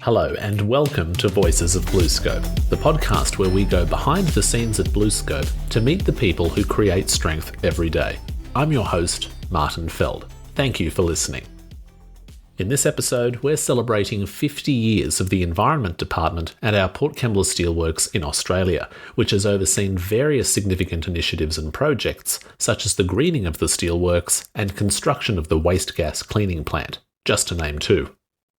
Hello and welcome to Voices of BlueScope, the podcast where we go behind the scenes at BlueScope to meet the people who create strength every day. I'm your host, Martin Feld. Thank you for listening. In this episode, we're celebrating 50 years of the Environment Department at our Port Kembla Steelworks in Australia, which has overseen various significant initiatives and projects, such as the greening of the steelworks and construction of the waste gas cleaning plant, just to name two.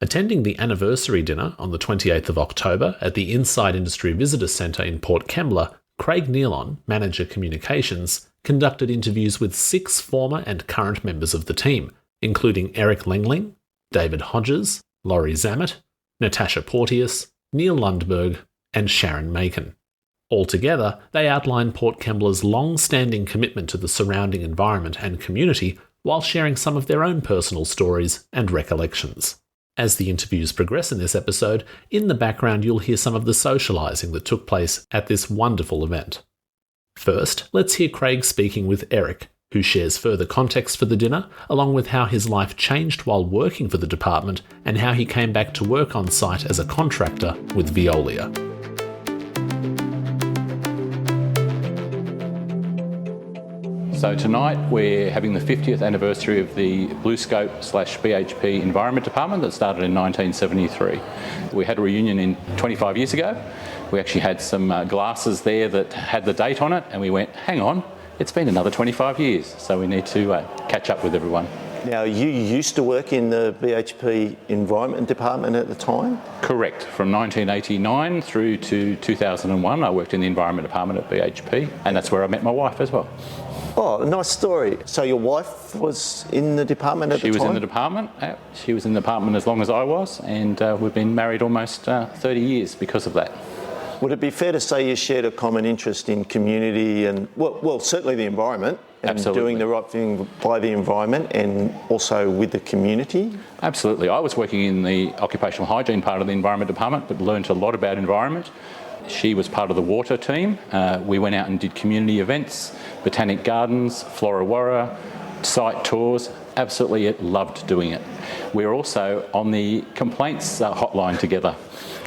Attending the anniversary dinner on the 28th of October at the Inside Industry Visitor Centre in Port Kembla, Craig Nealon, Manager Communications, conducted interviews with 6 former and current members of the team, including Eric Lengling, David Hodges, Lorrie Zammit, Natasha Porteous, Neale Lundberg, and Sharon Makin. Altogether, they outlined Port Kembla's long-standing commitment to the surrounding environment and community while sharing some of their own personal stories and recollections. As the interviews progress in this episode, in the background you'll hear some of the socialising that took place at this wonderful event. First, let's hear Craig speaking with Eric, who shares further context for the dinner, along with how his life changed while working for the department and how he came back to work on site as a contractor with Veolia. So tonight we're having the 50th anniversary of the BlueScope/BHP Environment Department that started in 1973. We had a reunion 25 years ago. We actually had some glasses there that had the date on it, and we went, hang on, it's been another 25 years, so we need to catch up with everyone. Now, you used to work in the BHP Environment Department at the time? Correct. From 1989 through to 2001, I worked in the Environment Department at BHP, and that's where I met my wife as well. Oh, nice story. So your wife was in the department at the time? She was in the department. She was in the department as long as I was, and we've been married almost 30 years because of that. Would it be fair to say you shared a common interest in community and, well, certainly the environment and Absolutely. Doing the right thing by the environment and also with the community? Absolutely. I was working in the occupational hygiene part of the Environment Department, but learned a lot about environment. She was part of the water team. We went out and did community events, botanic gardens, Flora Warra, site tours. Absolutely loved doing it. We were also on the complaints hotline together.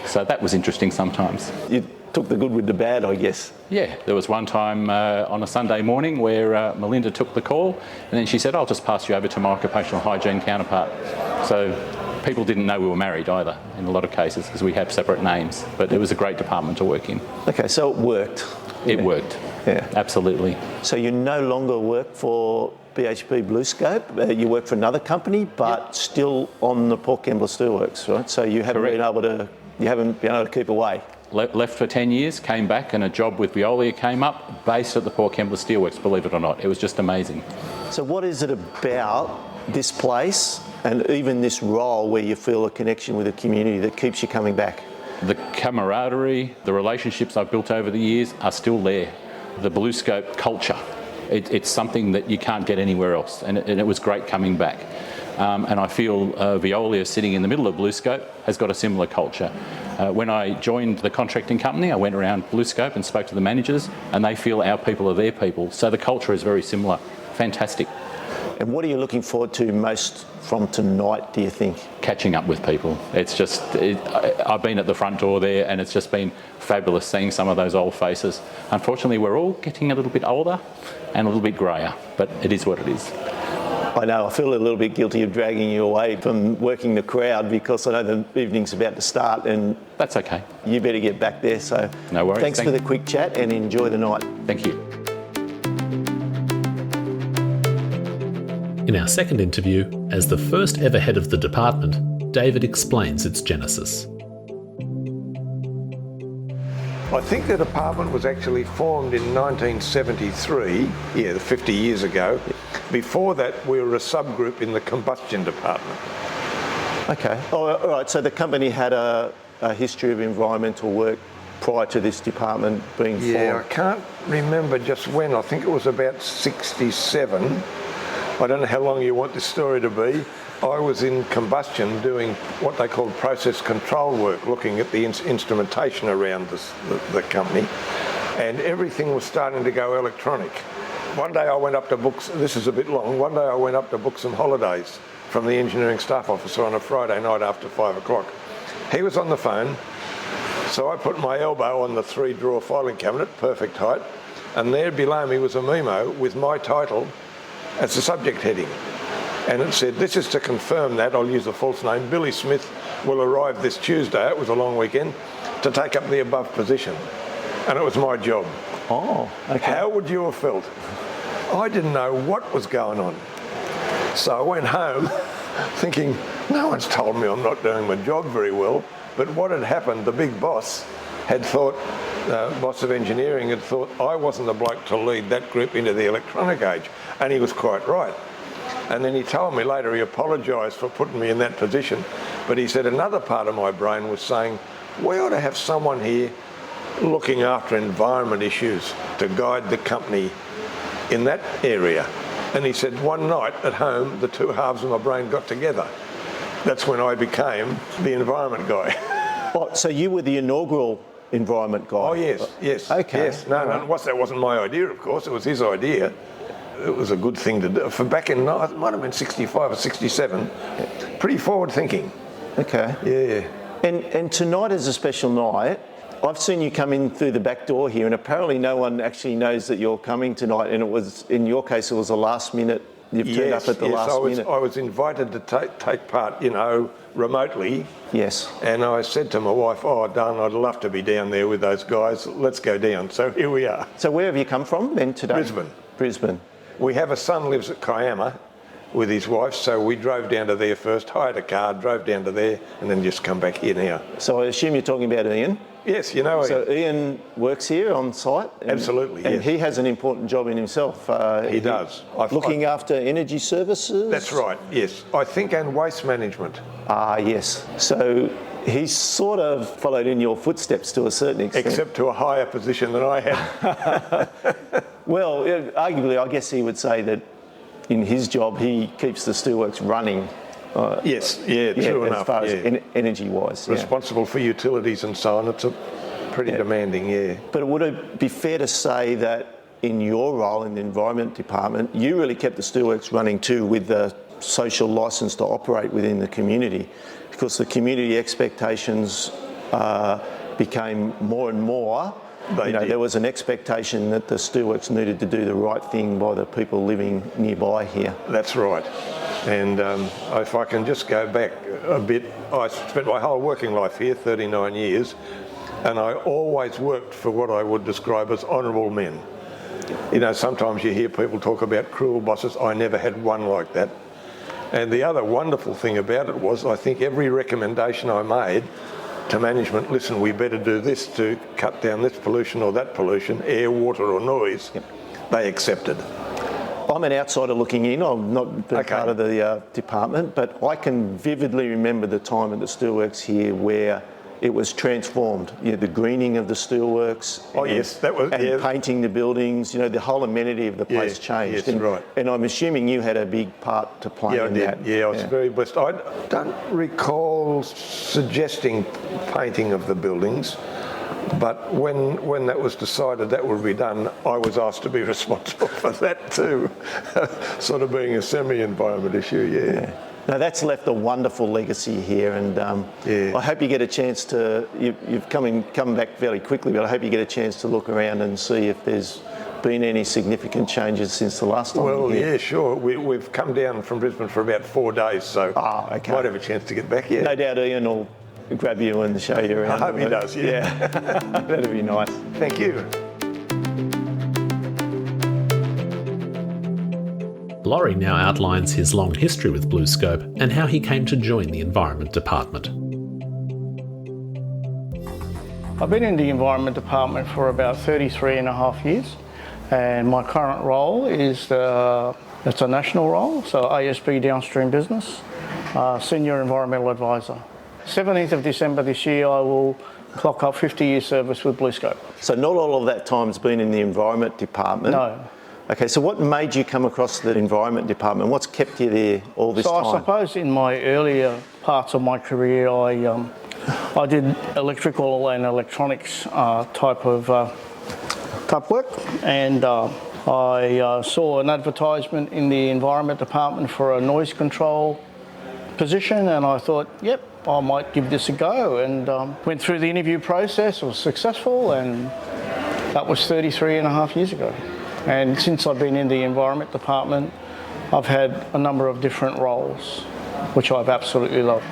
So that was interesting sometimes. You took the good with the bad, I guess. Yeah, there was one time on a Sunday morning where Melinda took the call, and then she said, I'll just pass you over to my occupational hygiene counterpart. So people didn't know we were married either in a lot of cases because we have separate names, but it was a great department to work in. Okay, so it worked. It worked. Yeah. Absolutely. So you no longer work for BHP BlueScope, you work for another company, but Still on the Port Kembla Steelworks, right? So you haven't been able to keep away. Left for 10 years, came back, and a job with Veolia came up, based at the Port Kembla Steelworks, believe it or not. It was just amazing. So what is it about this place and even this role where you feel a connection with the community that keeps you coming back? The camaraderie, the relationships I've built over the years are still there. The BlueScope culture, it's something that you can't get anywhere else, and it was great coming back. And I feel Veolia, sitting in the middle of BlueScope, has got a similar culture. When I joined the contracting company, I went around BlueScope and spoke to the managers, and they feel our people are their people. So the culture is very similar. Fantastic. And what are you looking forward to most from tonight, do you think? Catching up with people. It's just, I've been at the front door there, and it's just been fabulous seeing some of those old faces. Unfortunately, we're all getting a little bit older and a little bit greyer, but it is what it is. I know, I feel a little bit guilty of dragging you away from working the crowd because I know the evening's about to start and... That's okay. You better get back there, so... No worries. Thanks for the quick chat and enjoy the night. Thank you. In our second interview, as the first ever head of the department, David explains its genesis. I think the department was actually formed in 1973, 50 years ago. Before that, we were a subgroup in the combustion department. Okay. Oh, all right, so the company had a history of environmental work prior to this department being formed? Yeah, I can't remember just when. I think it was about 67. I don't know how long you want this story to be. I was in combustion doing what they called process control work, looking at the instrumentation around the company, and everything was starting to go electronic. One day I went up to book, this is a bit long, one day I went up to book some holidays from the engineering staff officer on a Friday night after 5 o'clock. He was on the phone, so I put my elbow on the 3-drawer filing cabinet, perfect height, and there below me was a memo with my title as the subject heading. And it said, "This is to confirm that," I'll use a false name, "Billy Smith will arrive this Tuesday," it was a long weekend, "to take up the above position." And it was my job. Oh, okay. How would you have felt? I didn't know what was going on. So I went home thinking, no one's told me I'm not doing my job very well. But what had happened, the big boss had thought, boss of engineering had thought I wasn't the bloke to lead that group into the electronic age. And he was quite right. And then he told me later he apologised for putting me in that position. But he said another part of my brain was saying, we ought to have someone here looking after environment issues to guide the company in that area. And he said one night at home, the two halves of my brain got together. That's when I became the environment guy. Oh, so you were the inaugural environment guy? Oh, yes. Okay. Yes. No, that wasn't my idea, of course. It was his idea. It was a good thing to do. For back in, it might have been 65 or 67, pretty forward thinking. Okay. Yeah. And tonight is a special night. I've seen you come in through the back door here, and apparently no one actually knows that you're coming tonight. And it was, in your case, it was a last minute. You've turned up at the last minute. I was invited to take part, remotely. Yes. And I said to my wife, "Oh, darling, I'd love to be down there with those guys. Let's go down." So here we are. So where have you come from then today? Brisbane. We have a son lives at Kiama with his wife, so we drove down to there first, hired a car, drove down to there, and then just come back here now. So I assume you're talking about Ian? Yes, you know Ian. So Ian works here on site? Absolutely, and yes. he has an important job in himself. He does. Looking after energy services? That's right, yes. I think and waste management. Ah, yes. So he's sort of followed in your footsteps to a certain extent. Except to a higher position than I had. Well, arguably, I guess he would say that in his job, he keeps the steelworks running. Yes, true enough. As far as energy-wise. Responsible for utilities and so on. It's a pretty demanding, yeah. But would it be fair to say that in your role in the Environment Department, you really kept the steelworks running too with the social licence to operate within the community? Because the community expectations became more and more. There was an expectation that the steelworks needed to do the right thing by the people living nearby here. That's right. And if I can just go back a bit, I spent my whole working life here, 39 years, and I always worked for what I would describe as honourable men. Sometimes you hear people talk about cruel bosses. I never had one like that. And the other wonderful thing about it was I think every recommendation I made to management, listen, we better do this to cut down this pollution or that pollution, air, water or noise, they accepted. I'm an outsider looking in. I've not been part of the department, but I can vividly remember the time at the steelworks here where it was transformed. The greening of the steelworks. Oh, yes, that was. And painting the buildings. The whole amenity of the place changed. Yes, right. And I'm assuming you had a big part to play in that. Yeah, I was very blessed. I don't recall suggesting painting of the buildings. But when that was decided that would be done, I was asked to be responsible for that too, sort of being a semi-environment issue, yeah. Now that's left a wonderful legacy here, and I hope you get a chance to, you've come back fairly quickly, but I hope you get a chance to look around and see if there's been any significant changes since the last time. Well, yeah, sure. We've come down from Brisbane for about 4 days, so might have a chance to get back here. No doubt Ian will grab you and show you around. I hope he does, yeah. That'd be nice. Thank you. Lorrie now outlines his long history with BlueScope and how he came to join the Environment Department. I've been in the Environment Department for about 33 and a half years, and my current role is it's a national role, so ASB Downstream Business, Senior Environmental Advisor. 17th of December this year, I will clock up 50 years service with BlueScope. So not all of that time's been in the Environment Department? No. Okay, so what made you come across the Environment Department? What's kept you there all this time? So I suppose in my earlier parts of my career, I did electrical and electronics type work, and I saw an advertisement in the Environment Department for a noise control position, and I thought, yep, I might give this a go, and went through the interview process, was successful, and that was 33 and a half years ago. And since I've been in the Environment Department, I've had a number of different roles, which I've absolutely loved.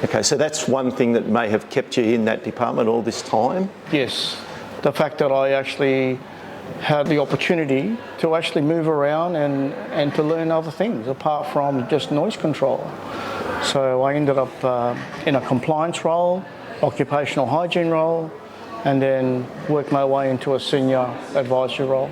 Okay, so that's one thing that may have kept you in that department all this time? Yes, the fact that I actually had the opportunity to actually move around and to learn other things apart from just noise control. So I ended up in a compliance role, occupational hygiene role, and then worked my way into a senior advisory role.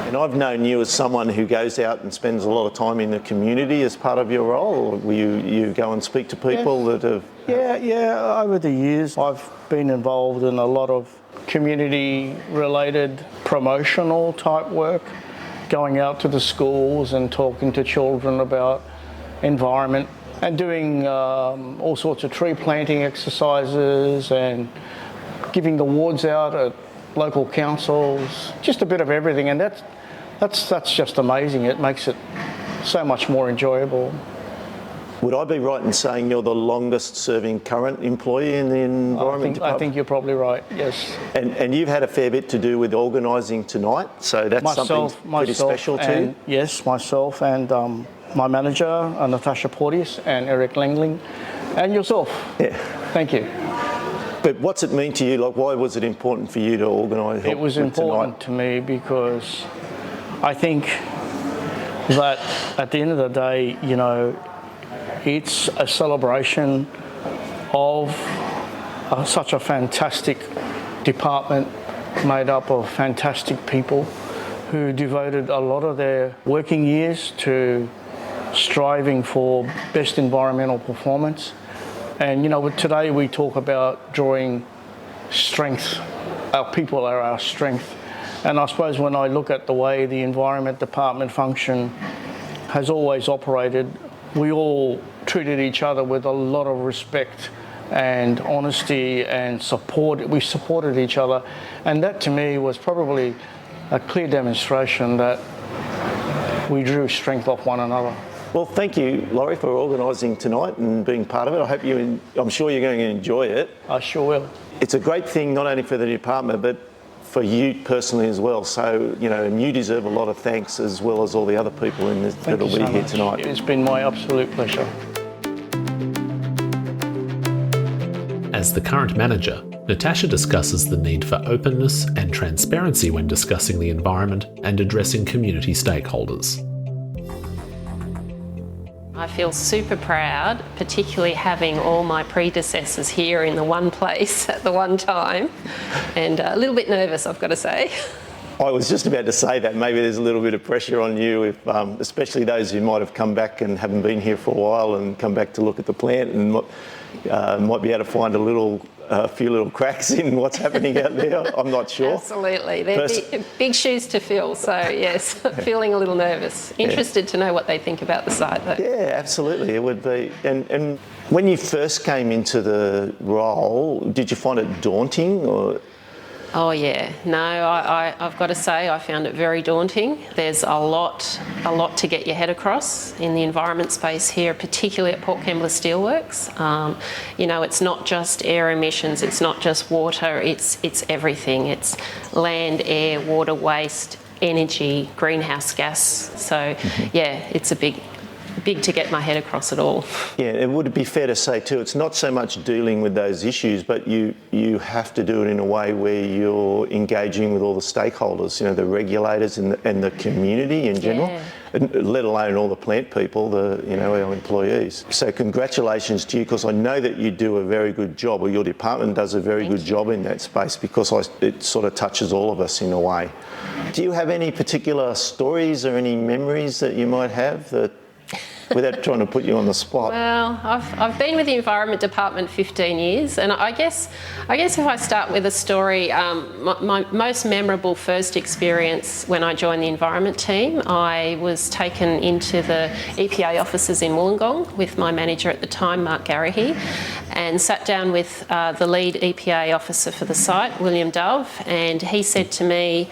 And I've known you as someone who goes out and spends a lot of time in the community as part of your role, or will you go and speak to people that have... Yeah, over the years I've been involved in a lot of community-related promotional type work, going out to the schools and talking to children about environment and doing all sorts of tree planting exercises and giving awards out at local councils, just a bit of everything, and that's just amazing. It makes it so much more enjoyable. Would I be right in saying you're the longest serving current employee in the Environment Department? I think you're probably right, yes. And you've had a fair bit to do with organising tonight, so that's something pretty special too? Yes, myself and my manager, Natasha Porteous, and Eric Lengling, and yourself. Yeah. Thank you. But what's it mean to you? Like, why was it important for you to organise? It was important to me because I think that at the end of the day, you know, it's a celebration of such a fantastic department made up of fantastic people who devoted a lot of their working years to striving for best environmental performance. And, you know, today we talk about drawing strength. Our people are our strength. And I suppose when I look at the way the Environment Department function has always operated, we all treated each other with a lot of respect and honesty and support. We supported each other. And that to me was probably a clear demonstration that we drew strength off one another. Well, thank you, Lorrie, for organising tonight and being part of it. I'm sure you're going to enjoy it. I sure will. It's a great thing, not only for the department, but for you personally as well. So, you know, and you deserve a lot of thanks as well as all the other people that'll be here tonight. It's been my absolute pleasure. As the current manager, Natasha discusses the need for openness and transparency when discussing the environment and addressing community stakeholders. I feel super proud, particularly having all my predecessors here in the one place at the one time, and a little bit nervous, I've got to say. I was just about to say that maybe there's a little bit of pressure on you, if, especially those who might have come back and haven't been here for a while and come back to look at the plant and might be able to find a few little cracks in what's happening out there. I'm not sure. Absolutely. They're big shoes to fill, so yes, feeling a little nervous. Interested to know what they think about the site though. Yeah, absolutely, it would be. And when you first came into the role, did you find it daunting or...? Oh yeah, no, I've got to say I found it very daunting. There's a lot to get your head across in the environment space here, particularly at Port Kembla Steelworks. You know, it's not just air emissions, it's not just water, it's everything. It's land, air, water, waste, energy, greenhouse gas. So yeah, it's a big to get my head across it all. Yeah, it would be fair to say too, it's not so much dealing with those issues, but you have to do it in a way where you're engaging with all the stakeholders, you know, the regulators and the community in general, let alone all the plant people, our employees. So congratulations to you, because I know that you do a very good job, or your department does a very good job in that space, because it sort of touches all of us in a way. Do you have any particular stories or any memories that you might have that, without trying to put you on the spot? Well, I've been with the Environment Department 15 years, and I guess if I start with a story, my most memorable first experience when I joined the Environment team, I was taken into the EPA offices in Wollongong with my manager at the time, Mark Garrahy, and sat down with the lead EPA officer for the site, William Dove, and he said to me,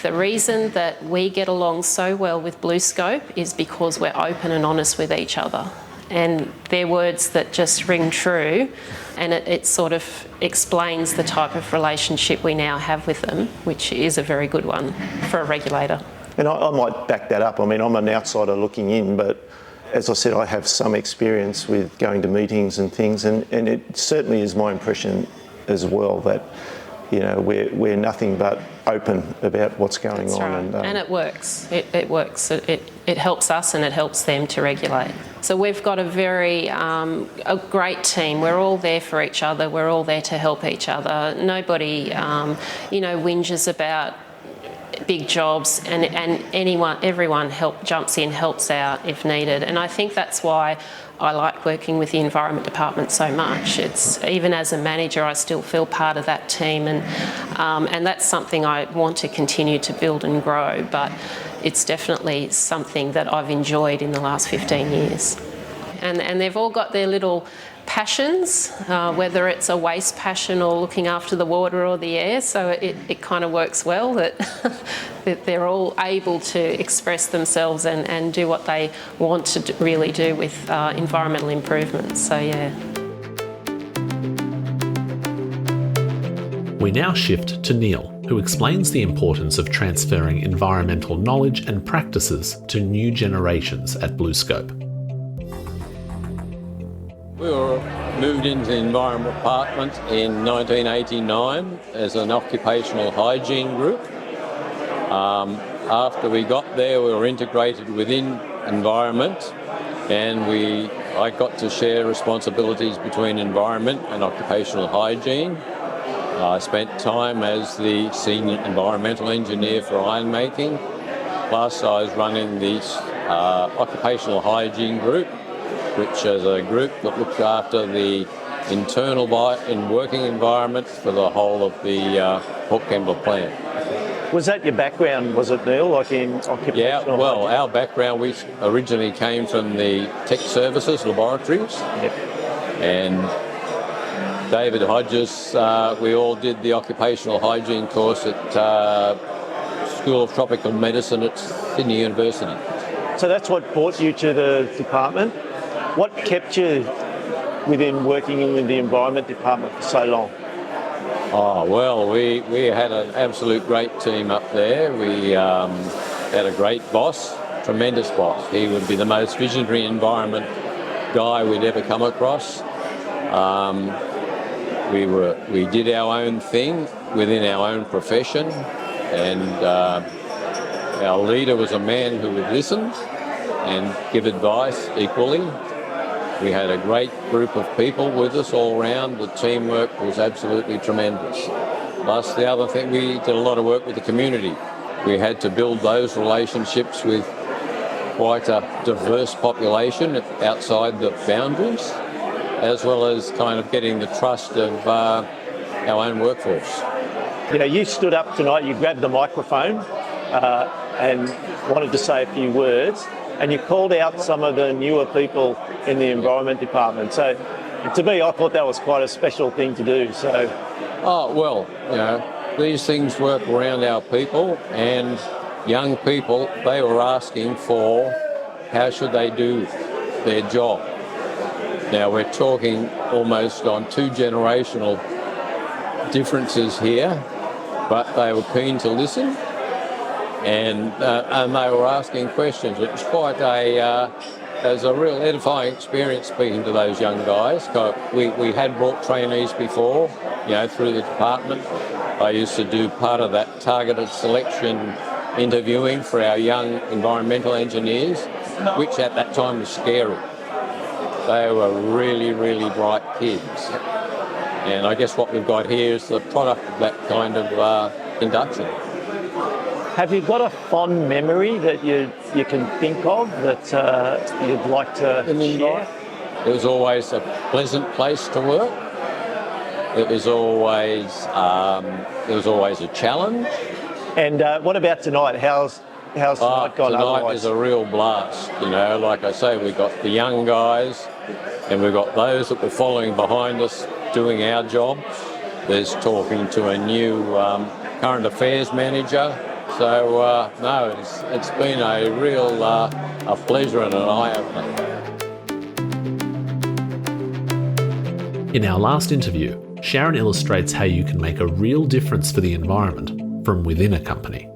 the reason that we get along so well with BlueScope is because we're open and honest with each other. and they're words that just ring true, and it sort of explains the type of relationship we now have with them, which is a very good one for a regulator. And I might back that up. I mean, I'm an outsider looking in, but as I said, I have some experience with going to meetings and things, and it certainly is my impression as well that, you know, we're nothing but open about what's going That's on. Right. And it works. It works. It helps us and it helps them to regulate. So we've got a great team. We're all there for each other. We're all there to help each other. Nobody, whinges about big jobs, and everyone jumps in, helps out if needed. And I think that's why I like working with the Environment Department so much. It's even as a manager, I still feel part of that team, and that's something I want to continue to build and grow. But it's definitely something that I've enjoyed in the last 15 years. And they've all got their little passions, whether it's a waste passion or looking after the water or the air, so it kind of works well that, that they're all able to express themselves and do what they want to really do with environmental improvements. So yeah. We now shift to Neale, who explains the importance of transferring environmental knowledge and practices to new generations at BlueScope. We were moved into the Environment Department in 1989 as an occupational hygiene group. After we got there, we were integrated within environment, and I got to share responsibilities between environment and occupational hygiene. I spent time as the senior environmental engineer for ironmaking, plus I was running the occupational hygiene group, which is a group that looked after the internal working environment for the whole of the Port Kembla plant. Was that your background, was it, Neale, like in occupational Yeah, well, hygiene? our background, we originally came from the tech services laboratories. Yep. And David Hodges, we all did the occupational hygiene course at School of Tropical Medicine at Sydney University. So that's what brought you to the department. What kept you within working in the Environment Department for so long? Oh, well, we had an absolute great team up there. We had a great boss, tremendous boss. He would be the most visionary environment guy we'd ever come across. We did our own thing within our own profession, and our leader was a man who would listen and give advice equally. We had a great group of people with us all round. The teamwork was absolutely tremendous. Plus, the other thing, we did a lot of work with the community. We had to build those relationships with quite a diverse population outside the boundaries, as well as kind of getting the trust of our own workforce. You know, you stood up tonight, you grabbed the microphone and wanted to say a few words, and you called out some of the newer people in the Environment Department. So to me, I thought that was quite a special thing to do. So, oh, well, you know, these things work around our people, and young people, they were asking for how should they do their job. Now, we're talking almost on two generational differences here, but they were keen to listen, and they were asking questions. It was quite it was a real edifying experience speaking to those young guys. We had brought trainees before, you know, through the department. I used to do part of that targeted selection interviewing for our young environmental engineers, which at that time was scary. They were really, really bright kids. And I guess what we've got here is the product of that kind of induction. have you got a fond memory that you can think of that you'd like to share? It was always a pleasant place to work. It was always a challenge. And what about tonight? How's tonight gone? Tonight is a real blast. You know, like I say, we've got the young guys, and we've got those that were following behind us doing our job. There's talking to a new current affairs manager. So no, it's been a real a pleasure and an eye-opener. In our last interview, Sharon illustrates how you can make a real difference for the environment from within a company.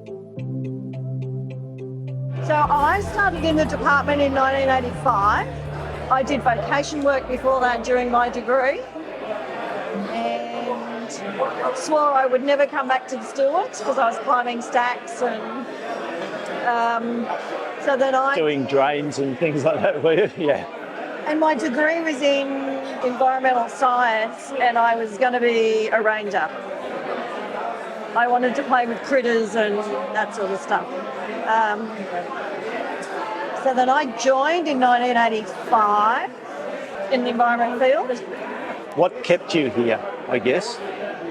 So I started in the department in 1985. I did vocation work before that during my degree and swore I would never come back to the Steelworks because I was climbing stacks and so then Doing drains and things like that, were you? Yeah. And my degree was in environmental science and I was going to be a ranger. I wanted to play with critters and that sort of stuff. So then I joined in 1985 in the environment field. What kept you here, I guess?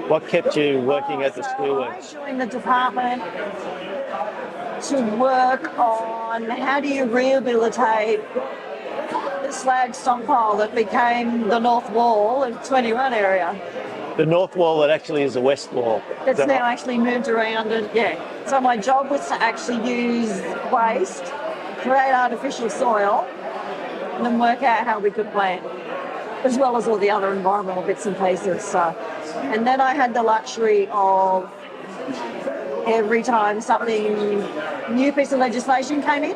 What kept you working at the Steelworks? I joined the department to work on how do you rehabilitate the slag stockpile that became the North Wall of 21 area. The North Wall that actually is the West Wall. That's now actually moved around and So my job was to actually use waste, create artificial soil, and then work out how we could plant, as well as all the other environmental bits and pieces. So, and then I had the luxury of every time something new piece of legislation came in,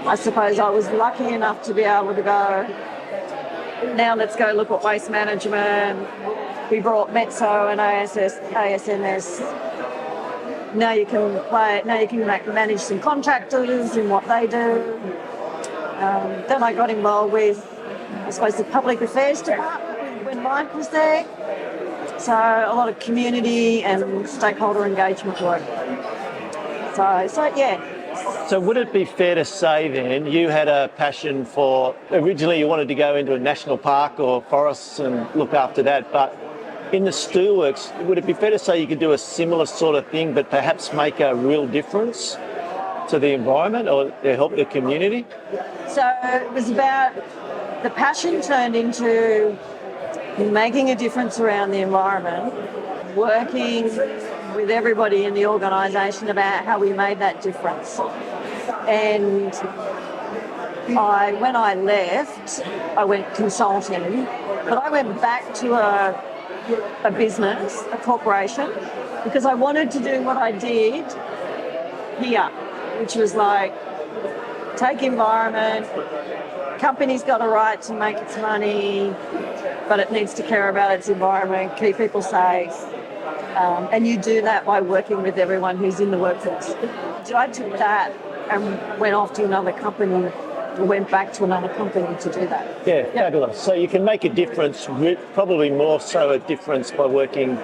I suppose I was lucky enough to be able to go, now let's go look at waste management. We brought METSO and ASNS. Now you can manage some contractors in what they do. Then I got involved with, I suppose, the public affairs department when Mike was there. So a lot of community and stakeholder engagement work. So would it be fair to say then you had a passion for, originally you wanted to go into a national park or forests and look after that, but in the Steelworks, would it be fair to say you could do a similar sort of thing but perhaps make a real difference to the environment or to help the community? So it was about, the passion turned into making a difference around the environment, working with everybody in the organisation about how we made that difference. And when I left, I went consulting, but I went back to a business, a corporation, because I wanted to do what I did here, which was like take environment, company's got a right to make its money, but it needs to care about its environment, keep people safe. And you do that by working with everyone who's in the workforce. So I took that and went off to another company, went back to another company to do that. Yeah, fabulous. So you can make a difference, probably more so a difference by working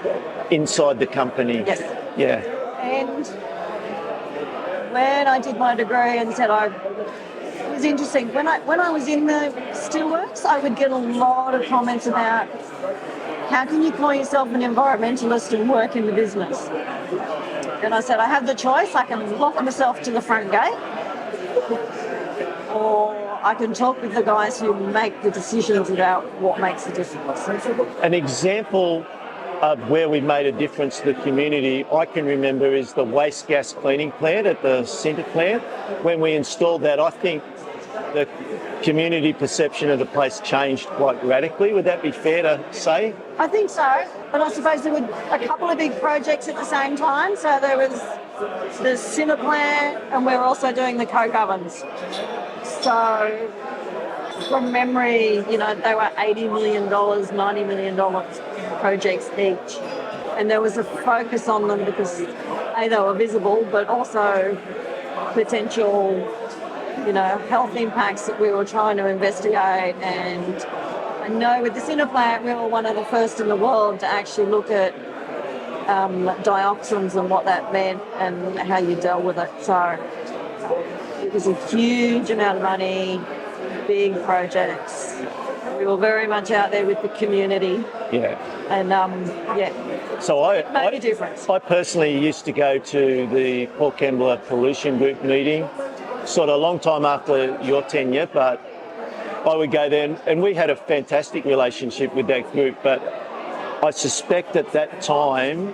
inside the company. Yes. Yeah. And when I did my degree and said it was interesting, when I was in the Steelworks, I would get a lot of comments about how can you call yourself an environmentalist and work in the business? And I said, I have the choice. I can lock myself to the front gate, or I can talk with the guys who make the decisions about what makes a difference. An example of where we made a difference to the community, I can remember, is the waste gas cleaning plant at the centre plant. When we installed that, I think the community perception of the place changed quite radically. Would that be fair to say? I think so, but I suppose there were a couple of big projects at the same time. So there was the Cinna plant, and we're also doing the coke ovens. So from memory, they were $80 million, $90 million projects each. And there was a focus on them because they were visible, but also potential health impacts that we were trying to investigate. And I know with the Cinna plant, we were one of the first in the world to actually look at dioxins and what that meant and how you dealt with it. So it was a huge amount of money, big projects. We were very much out there with the community. Yeah. And So made a difference. I personally used to go to the Port Kembla Pollution Group meeting, sort of a long time after your tenure, but I would go there, and we had a fantastic relationship with that group. But I suspect at that time,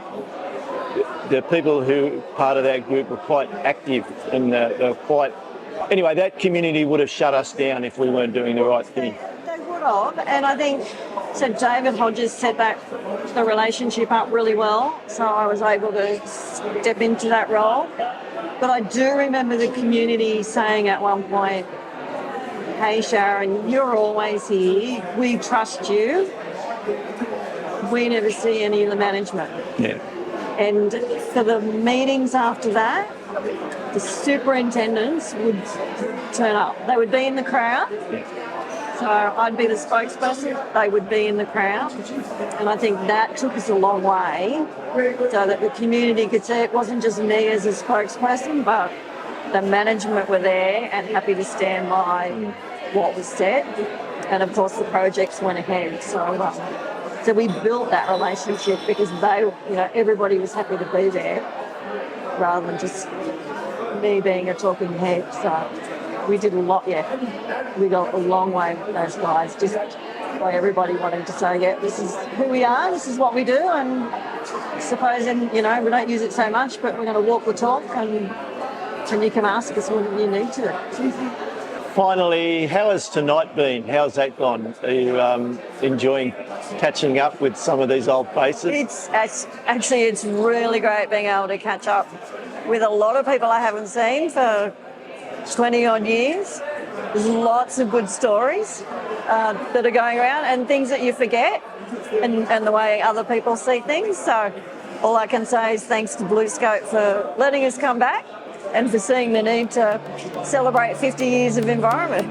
the people who part of that group were quite active and they were quite. Anyway, that community would have shut us down if we weren't doing the right thing. They would have, and I think So David Hodges set the relationship up really well, so I was able to step into that role. But I do remember the community saying at one point, "Hey Sharon, you're always here, we trust you. We never see any of the management." Yeah. And for the meetings after that, the superintendents would turn up. They would be in the crowd. So I'd be the spokesperson, they would be in the crowd. And I think that took us a long way so that the community could see it wasn't just me as a spokesperson, but the management were there and happy to stand by what was said. And of course the projects went ahead. So we built that relationship because everybody was happy to be there rather than just me being a talking head. So we did a lot, we got a long way with those guys, just by everybody wanting to say, this is who we are, this is what we do, and supposing, we don't use it so much, but we're going to walk the talk, and you can ask us when you need to. Finally, how has tonight been? How's that gone? Are you enjoying catching up with some of these old faces? It's really great being able to catch up with a lot of people I haven't seen for 20 odd years. There's lots of good stories that are going around and things that you forget and the way other people see things. So all I can say is thanks to BlueScope for letting us come back and for seeing the need to celebrate 50 years of environment.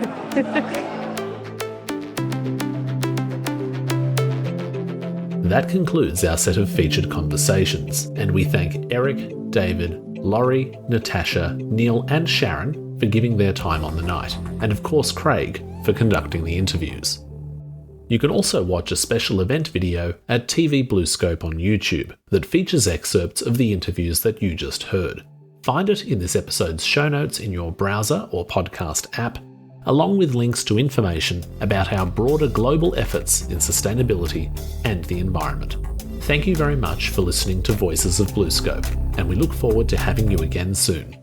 That concludes our set of featured conversations, and we thank Eric, David, Lorrie, Natasha, Neale and Sharon for giving their time on the night, and of course Craig for conducting the interviews. You can also watch a special event video at TV BlueScope on YouTube that features excerpts of the interviews that you just heard. Find it in this episode's show notes in your browser or podcast app, along with links to information about our broader global efforts in sustainability and the environment. Thank you very much for listening to Voices of BlueScope, and we look forward to having you again soon.